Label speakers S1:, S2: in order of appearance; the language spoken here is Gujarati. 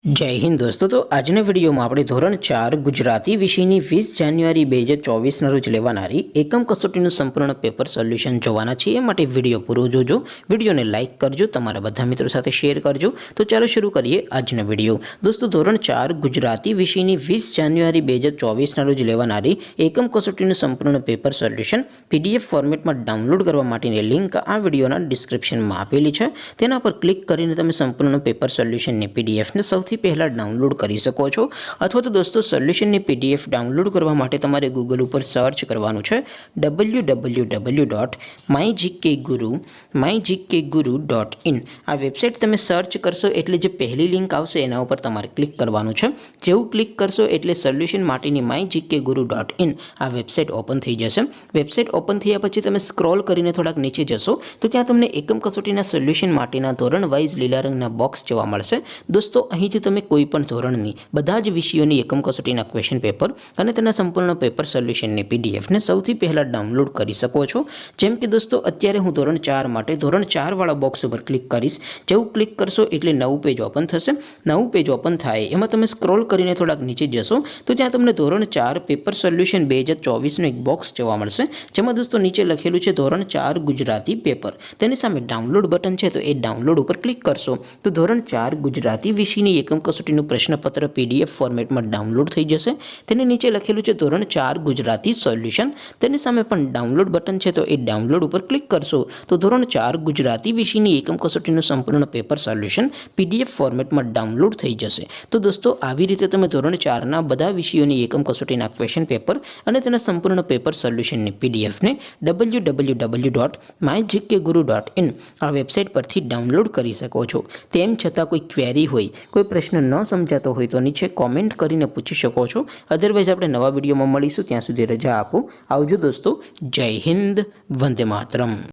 S1: जय हिंद दोस्तों। तो આજના વિડીયોમાં આપણે ધોરણ 4 ગુજરાતી વિષયની 20 જાન્યુઆરી 2024ના રોજ લેવાનારી એકમ કસોટીનું સંપૂર્ણ પેપર સોલ્યુશન જોવાના છીએ। એ માટે વિડીયો પૂરો જોજો, વિડીયોને લાઇક કરજો, તમારા બધા મિત્રો સાથે શેર કરજો। તો ચાલો શરૂ કરીએ આજનો વિડીયો। દોસ્તો ધોરણ 4 ગુજરાતી વિષયની 20 જાન્યુઆરી 2024ના રોજ લેવાનારી એકમ કસોટીનું સંપૂર્ણ પેપર સોલ્યુશન પીડીએફ ફોર્મેટમાં ડાઉનલોડ કરવા માટેની લિંક આ વિડીયોના ડિસ્ક્રિપ્શનમાં આપેલી છે। તેના પર ક્લિક કરીને તમે સંપૂર્ણ પેપર સોલ્યુશનની પીડીએફને સૌથી पहला डाउनलॉड करी सको छो। अथवा तो दोस्तों सोल्यूशन ने पीडीएफ डाउनलॉड करवा माटे तमारे गूगल पर सर्च करवानुं छे www.mygkguru.in। आ वेबसाइट तमे सर्च करशो एटले जे पहली लिंक आवशे एना उपर तमारे क्लिक करवानुं छे। जेवुं क्लिक करशो एटले सोल्यूशन माटेनी mygkguru.in आ वेबसाइट ओपन थई जशे। वेबसाइट ओपन थया पछी तमे स्क्रॉल करीने थोड़ाक नीचे जशो तो त्यां तमने एकम कसोटीना सोल्यूशन माटेना धोरण वाइज लीला रंगना बॉक्स जोवा मळशे। दोस्तों અહીંથી તમે કોઈપણ ધોરણની બધા જ વિષયોની એકમ કસોટીના ક્વેશ્ચન પેપર અને તેના સંપૂર્ણ પેપર સોલ્યુશનની પીડીએફને સૌથી પહેલા ડાઉનલોડ કરી શકો છો। જેમ કે દોસ્તો અત્યારે હું ધોરણ 4 માટે ધોરણ 4 વાળા બોક્સ ઉપર ક્લિક કરીશ। જેવું ક્લિક કરશો એટલે નવું પેજ ઓપન થશે। નવું પેજ ઓપન થાય એમાં તમે સ્ક્રોલ કરીને થોડાક નીચે જશો તો ત્યાં તમને ધોરણ 4 પેપર સોલ્યુશન 2024નું એક બોક્સ જોવા મળશે, જેમાં દોસ્તો નીચે લખેલું છે ધોરણ 4 ગુજરાતી પેપર। તેની સામે ડાઉનલોડ બટન છે, તો એ ડાઉનલોડ ઉપર ક્લિક કરશો તો ધોરણ 4 ગુજરાતી વિષયની એકમ कसोटीનું प्रश्नपत्र पीडीएफ फॉर्मेट में डाउनलॉड थई जशे। तेनी नीचे लखेलुं छे धोरण 4 गुजराती सोल्यूशन। तेनी सामे पण डाउनलॉड बटन छे, तो ए डाउनलॉड पर क्लिक करशो तो धोरण 4 गुजराती विषयनी एकम कसोटीનું संपूर्ण पेपर सोल्यूशन पीडीएफ फॉर्मेट में डाउनलॉड थई जशे। तो दोस्तों આવી રીતે તમે ધોરણ 4 ના બધા વિષયોની એકમ કસોટીના ક્વેશ્ચન પેપર અને તેના સંપૂર્ણ પેપર સોલ્યુશનની પીડીએફ ને www.mygkguru.in આ વેબસાઇટ પરથી ડાઉનલોડ કરી શકો છો। તેમ છતાં કોઈ ક્વેરી હોય, કોઈ प्रश्न न समझातो हो तो नीचे कॉमेंट करीने पूछी सको छो। अदरवाइज आपणे नवा विडियो में मळीशुं, त्यां सुधी रजा आपो। आवजो दोस्तों। जय हिंद, वंदे मातरम।